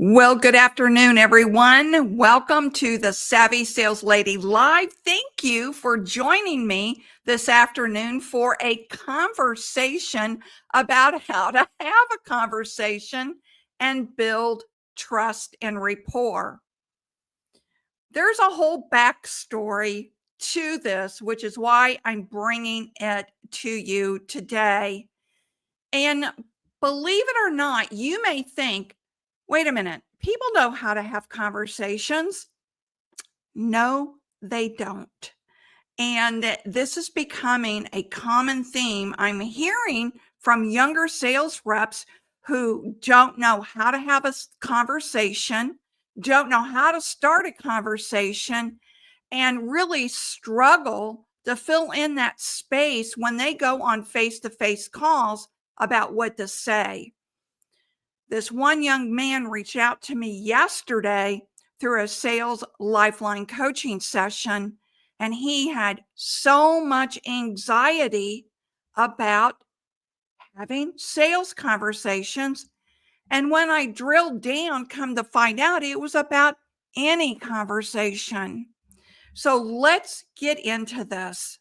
Well, good afternoon, everyone. Welcome to the Savvy Sales Lady Live. Thank you for joining me this afternoon for a conversation about how to have a conversation and build trust and rapport. There's a whole backstory to this, which is why I'm bringing it to you today. And believe it or not, you may think, wait a minute, people know how to have conversations. No, they don't. And this is becoming a common theme I'm hearing from younger sales reps who don't know how to have a conversation, don't know how to start a conversation, and really struggle to fill in that space when they go on face-to-face calls about what to say. This one young man reached out to me yesterday through a sales lifeline coaching session, and he had so much anxiety about having sales conversations. And when I drilled down, come to find out it was about any conversation. So let's get into this.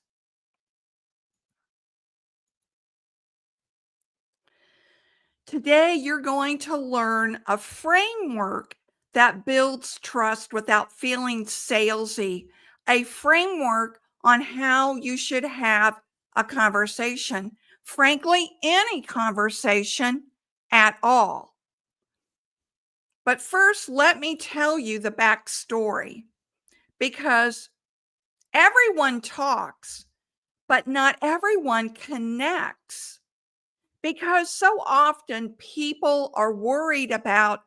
Today, you're going to learn a framework that builds trust without feeling salesy, a framework on how you should have a conversation. Frankly, any conversation at all. But first, let me tell you the backstory, because everyone talks, but not everyone connects. Because so often people are worried about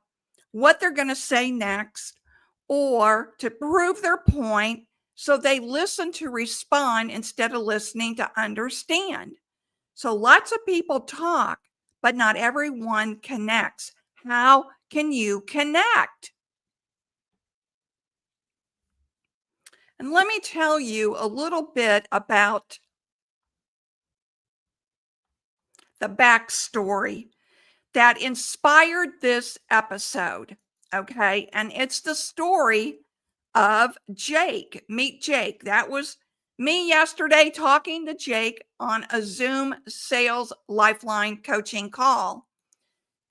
what they're going to say next or to prove their point. So they listen to respond instead of listening to understand. So lots of people talk, but not everyone connects. How can you connect? And let me tell you a little bit about the backstory that inspired this episode. Okay. And it's the story of Jake. Meet Jake. That was me yesterday talking to Jake on a Zoom sales lifeline coaching call.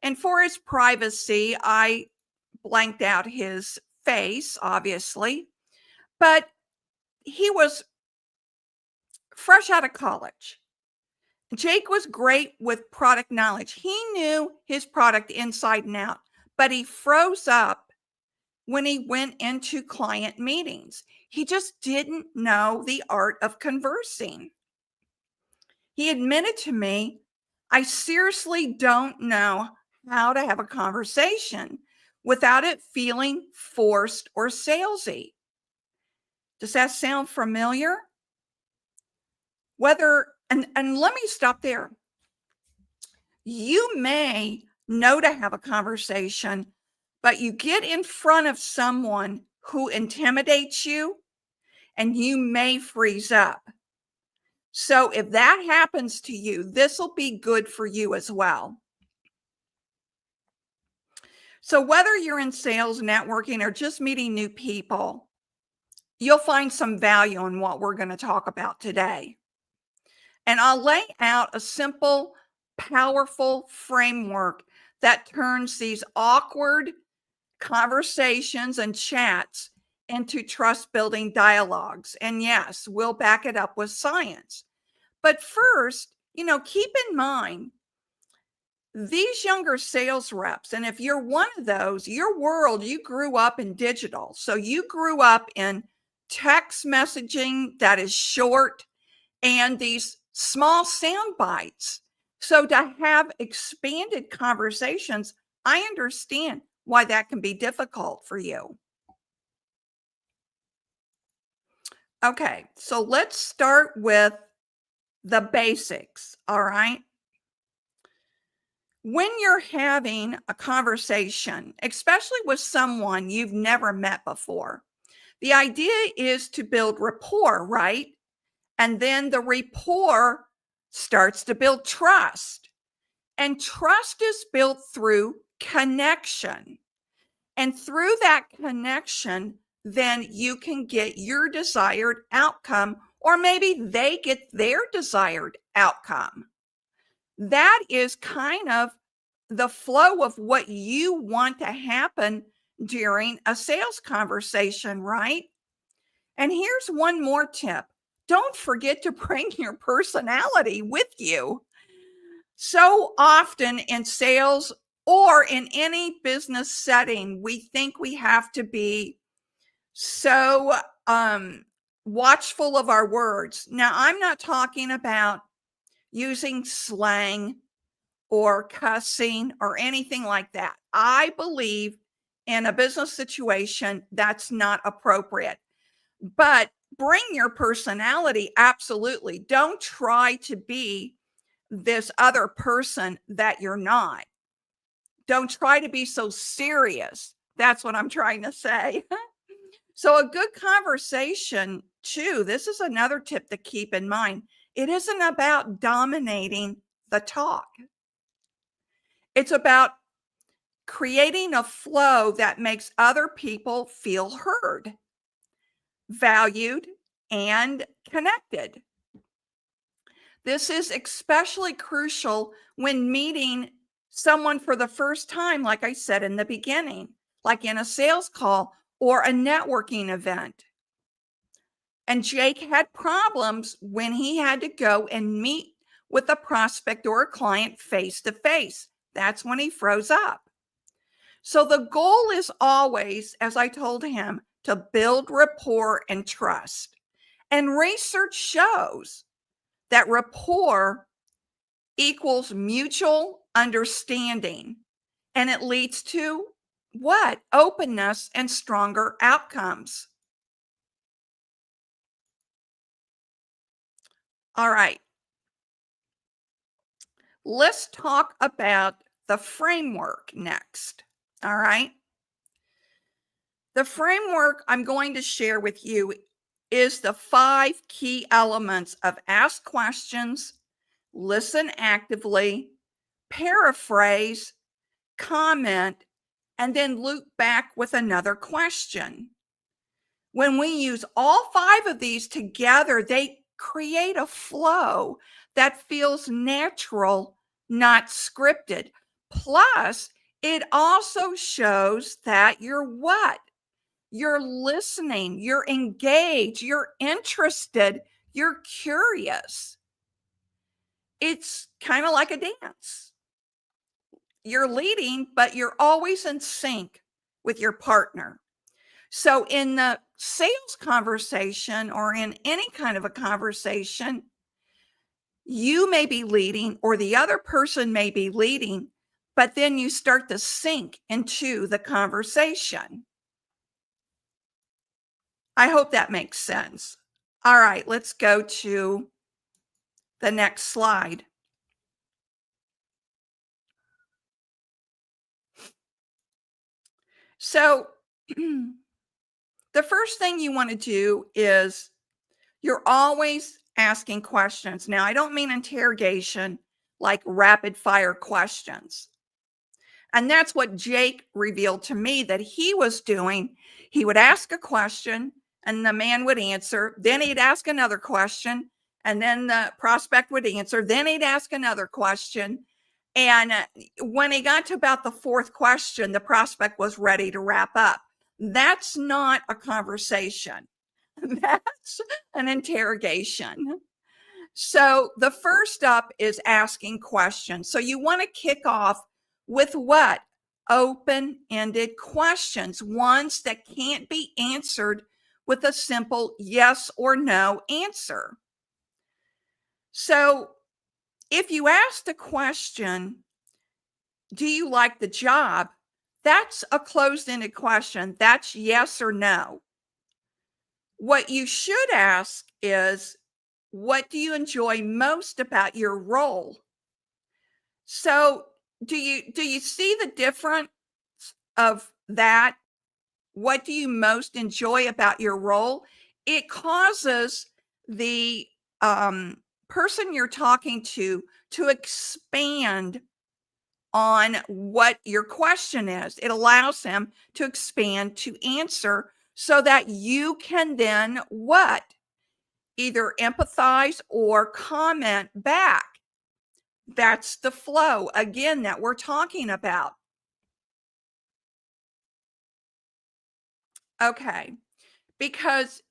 And for his privacy, I blanked out his face, obviously, but he was fresh out of college. Jake was great with product knowledge. He knew his product inside and out, but he froze up when he went into client meetings. He just didn't know the art of conversing. He admitted to me, I seriously don't know how to have a conversation without it feeling forced or salesy. Does that sound familiar? And let me stop there. You may know to have a conversation, but you get in front of someone who intimidates you and you may freeze up. So if that happens to you, this will be good for you as well. So, whether you're in sales, networking, or just meeting new people, you'll find some value in what we're going to talk about today. And I'll lay out a simple, powerful framework that turns these awkward conversations and chats into trust building dialogues. And yes, we'll back it up with science. But first, keep in mind these younger sales reps, and if you're one of those, your world, you grew up in digital. So you grew up in text messaging that is short and these small sound bites. So to have expanded conversations, I understand why that can be difficult for you. Okay, so let's start with the basics. All right. When you're having a conversation, especially with someone you've never met before, the idea is to build rapport, right? And then the rapport starts to build trust. And trust is built through connection. And through that connection, then you can get your desired outcome, or maybe they get their desired outcome. That is kind of the flow of what you want to happen during a sales conversation, right? And here's one more tip. Don't forget to bring your personality with you. So often in sales or in any business setting, we think we have to be so watchful of our words. Now, I'm not talking about using slang or cussing or anything like that. I believe in a business situation that's not appropriate. But bring your personality, absolutely. Don't try to be this other person that you're not. Don't try to be so serious. That's what I'm trying to say. So, a good conversation, too, this is another tip to keep in mind. It isn't about dominating the talk, it's about creating a flow that makes other people feel heard, valued, and connected. This is especially crucial when meeting someone for the first time, like I said in the beginning, like in a sales call or a networking event. And Jake had problems when he had to go and meet with a prospect or a client face to face. That's when he froze up. So the goal is always, as I told him, to build rapport and trust. And research shows that rapport equals mutual understanding, and it leads to what? Openness and stronger outcomes. All right. Let's talk about the framework next. All right. The framework I'm going to share with you is the 5 key elements of ask questions, listen actively, paraphrase, comment, and then loop back with another question. When we use all 5 of these together, they create a flow that feels natural, not scripted. Plus, it also shows that you're what? You're listening, you're engaged, you're interested, you're curious. It's kind of like a dance. You're leading, but you're always in sync with your partner. So, in the sales conversation or in any kind of a conversation, you may be leading or the other person may be leading, but then you start to sink into the conversation. I hope that makes sense. All right, let's go to the next slide. So, the first thing you want to do is you're always asking questions. Now, I don't mean interrogation like rapid fire questions. And that's what Jake revealed to me that he was doing. He would ask a question and the man would answer. Then he'd ask another question and then the prospect would answer. Then he'd ask another question. And when he got to about the fourth question, the prospect was ready to wrap up. That's not a conversation. That's an interrogation. So the first up is asking questions. So you want to kick off with what? Open-ended questions, ones that can't be answered with a simple yes or no answer. So if you ask the question, do you like the job? That's a closed-ended question. That's yes or no. What you should ask is, what do you enjoy most about your role? So do you see the difference of that? What do you most enjoy about your role? It causes the person you're talking to expand on what your question is. It allows him to expand, to answer, so that you can then what? Either empathize or comment back. That's the flow, again, that we're talking about. Okay, because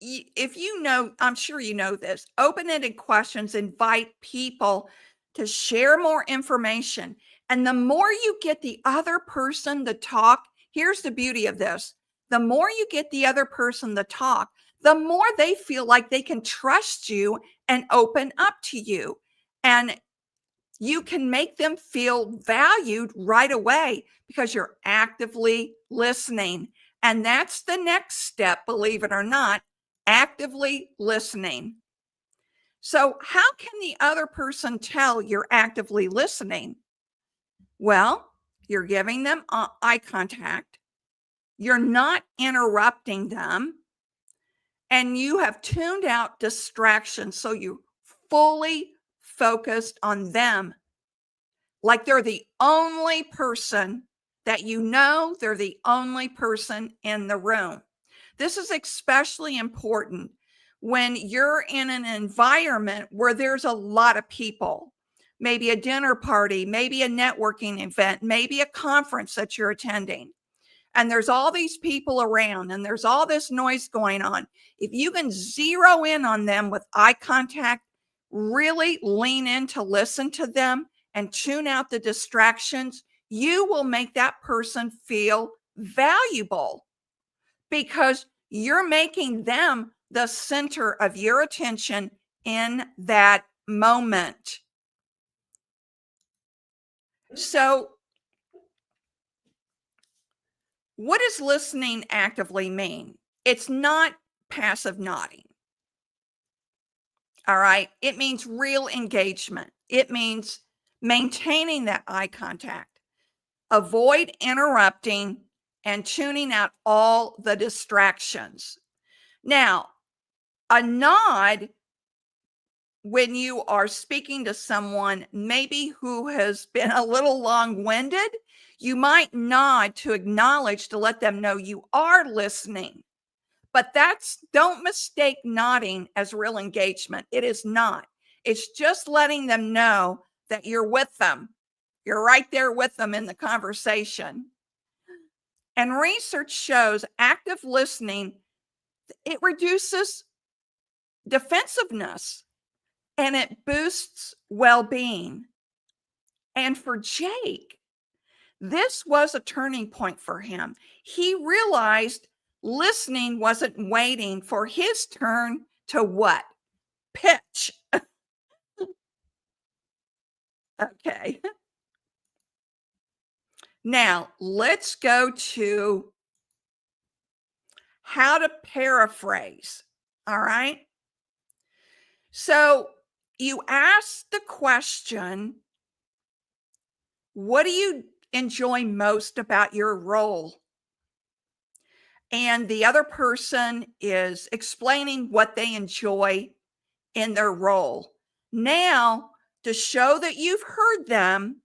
if you know, I'm sure you know this, open-ended questions invite people to share more information. And the more you get the other person to talk, here's the beauty of this. The more you get the other person to talk, the more they feel like they can trust you and open up to you. And you can make them feel valued right away because you're actively listening. And that's the next step, believe it or not, actively listening. So, how can the other person tell you're actively listening? Well, you're giving them eye contact, you're not interrupting them, and you have tuned out distractions. So, you fully focused on them. Like they're the only person that you know, they're the only person in the room. This is especially important when you're in an environment where there's a lot of people, maybe a dinner party, maybe a networking event, maybe a conference that you're attending. And there's all these people around and there's all this noise going on. If you can zero in on them with eye contact, really lean in to listen to them and tune out the distractions, you will make that person feel valuable because you're making them the center of your attention in that moment. So, what does listening actively mean? It's not passive nodding. All right. It means real engagement. It means maintaining that eye contact, avoid interrupting, and tuning out all the distractions. Now, a nod when you are speaking to someone maybe who has been a little long-winded, you might nod to acknowledge to let them know you are listening. But don't mistake nodding as real engagement. It is not. It's just letting them know that you're with them. You're right there with them in the conversation. And research shows active listening, it reduces defensiveness and it boosts well-being. And for Jake, this was a turning point for him. He realized listening wasn't waiting for his turn to what? Pitch. Okay. Now, let's go to how to paraphrase. All right. So you ask the question, what do you enjoy most about your role? And the other person is explaining what they enjoy in their role. Now, to show that you've heard them,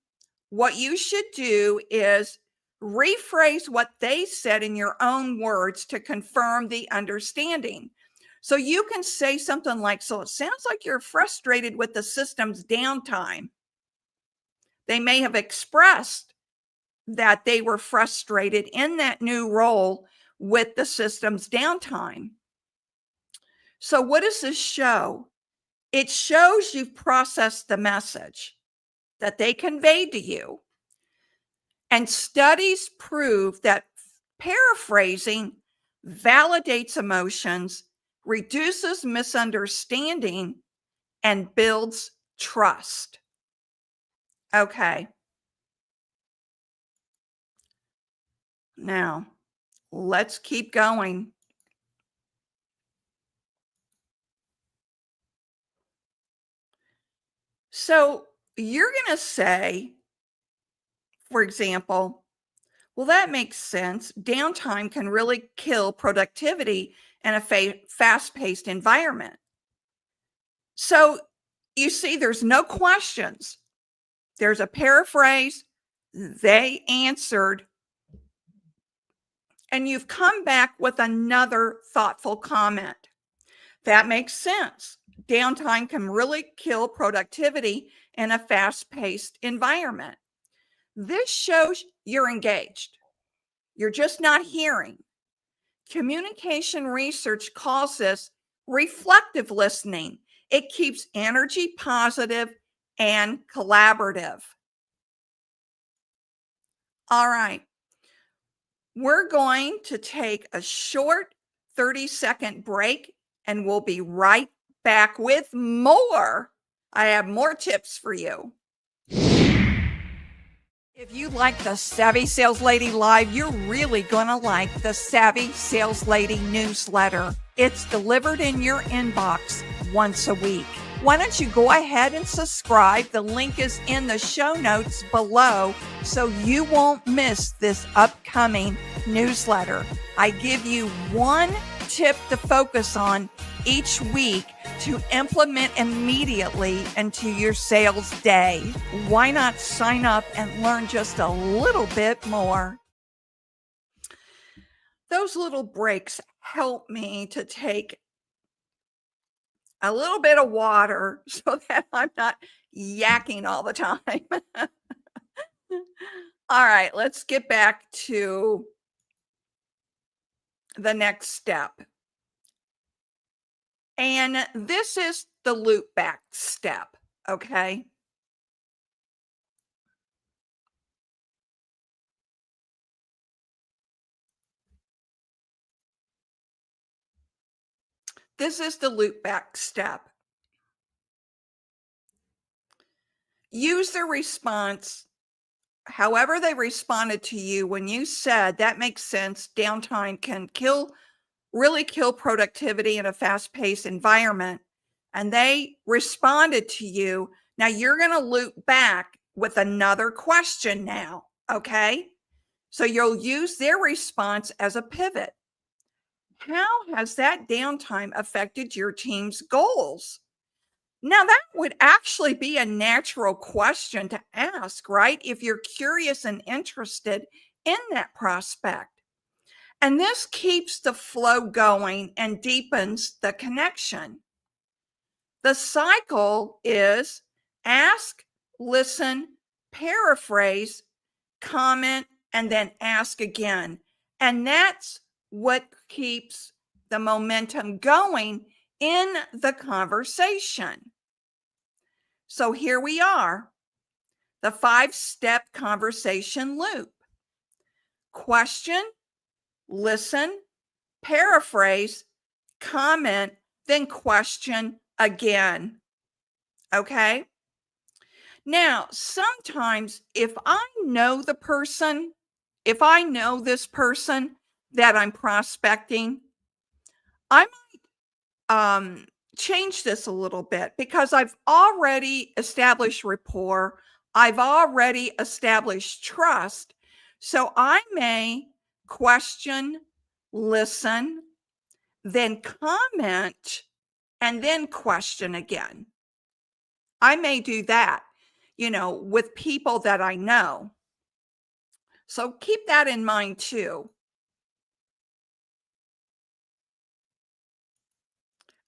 what you should do is rephrase what they said in your own words to confirm the understanding. So you can say something like, so it sounds like you're frustrated with the system's downtime. They may have expressed that they were frustrated in that new role with the system's downtime. So what does this show? It shows you've processed the message that they conveyed to you. And studies prove that paraphrasing validates emotions, reduces misunderstanding, and builds trust. Okay. Now, let's keep going. So you're going to say, for example, well, that makes sense. Downtime can really kill productivity in a fast-paced environment. So you see, there's no questions. There's a paraphrase. They answered. And you've come back with another thoughtful comment. That makes sense. Downtime can really kill productivity in a fast-paced environment. This shows you're engaged. You're just not hearing. Communication research calls this reflective listening. It keeps energy positive and collaborative. All right. We're going to take a short 30-second break, and we'll be right back with more. I have more tips for you. If you like the Savvy Sales Lady Live, you're really going to like the Savvy Sales Lady newsletter. It's delivered in your inbox once a week. Why don't you go ahead and subscribe? The link is in the show notes below so you won't miss this upcoming newsletter. I give you one tip to focus on each week to implement immediately into your sales day. Why not sign up and learn just a little bit more? Those little breaks help me to take a little bit of water so that I'm not yakking all the time. All right, let's get back to the next step. And this is the loop back step, okay? This is the loop back step. Use the response however they responded to you when you said, that makes sense, downtime can really kill productivity in a fast-paced environment, and they responded to you. Now you're going to loop back with another question now, okay? So you'll use their response as a pivot. How has that downtime affected your team's goals? Now, that would actually be a natural question to ask, right? If you're curious and interested in that prospect. And this keeps the flow going and deepens the connection. The cycle is ask, listen, paraphrase, comment, and then ask again. And that's what keeps the momentum going in the conversation. So here we are, the 5-step conversation loop. Question, listen, paraphrase, comment, then question again. Okay? Now, sometimes if I know this person that I'm prospecting, I might change this a little bit because I've already established rapport. I've already established trust. So I may question, listen, then comment, and then question again. I may do that. with people that I know. So keep that in mind too.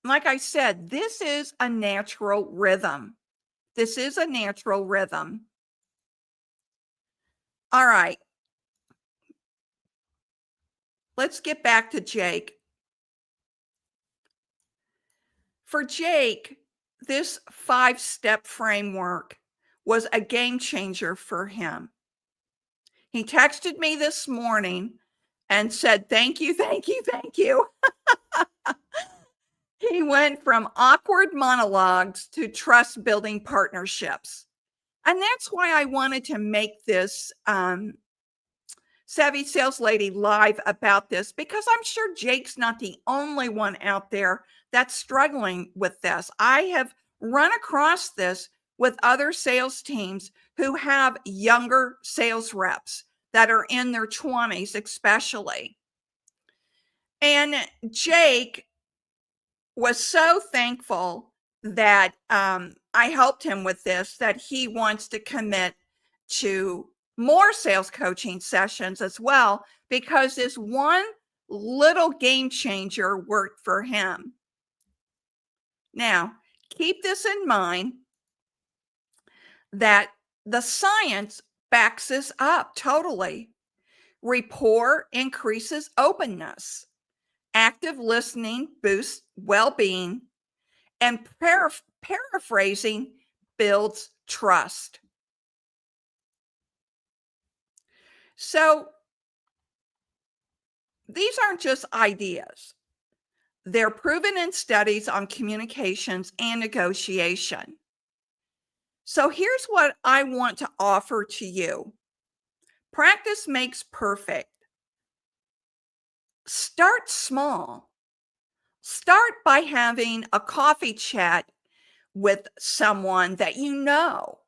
Like I said, this is a natural rhythm. This is a natural rhythm. All right. Let's get back to Jake. For Jake, this 5-step framework was a game changer for him. He texted me this morning and said, "Thank you, thank you, thank you." He went from awkward monologues to trust building partnerships. And that's why I wanted to make this Savvy Sales Lady live about this, because I'm sure Jake's not the only one out there that's struggling with this. I have run across this with other sales teams who have younger sales reps that are in their 20s, especially. And Jake was so thankful that I helped him with this, that he wants to commit to more sales coaching sessions as well, because this one little game changer worked for him. Now, keep this in mind that the science backs this up totally. Rapport increases openness. Active listening boosts well-being, and paraphrasing builds trust. So these aren't just ideas. They're proven in studies on communications and negotiation. So here's what I want to offer to you. Practice makes perfect. Start small. Start by having a coffee chat with someone that you know,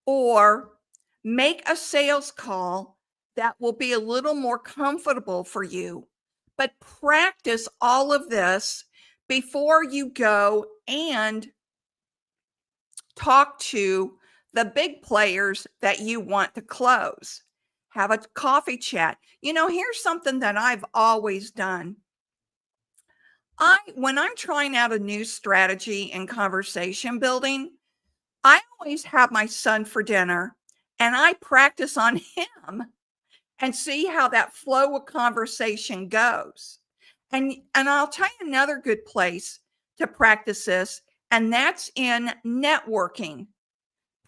or make a sales call that will be a little more comfortable for you. But practice all of this before you go and talk to the big players that you want to close. Have a coffee chat. Here's something that I've always done. When I'm trying out a new strategy in conversation building, I always have my son for dinner and I practice on him and see how that flow of conversation goes. And I'll tell you another good place to practice this, and that's in networking.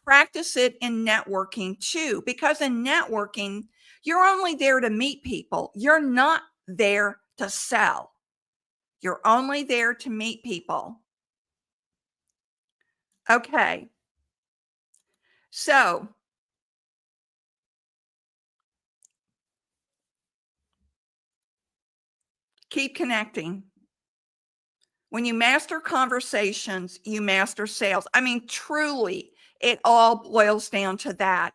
Practice it in networking too, because in networking, you're only there to meet people. You're not there to sell. You're only there to meet people. Okay. So keep connecting. When you master conversations, you master sales. I mean, truly, it all boils down to that.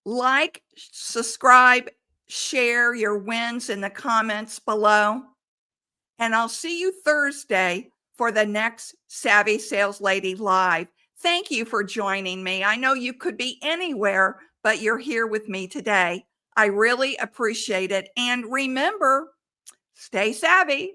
Like, subscribe, share your wins in the comments below. And I'll see you Thursday for the next Savvy Sales Lady Live. Thank you for joining me. I know you could be anywhere, but you're here with me today. I really appreciate it. And remember, stay savvy.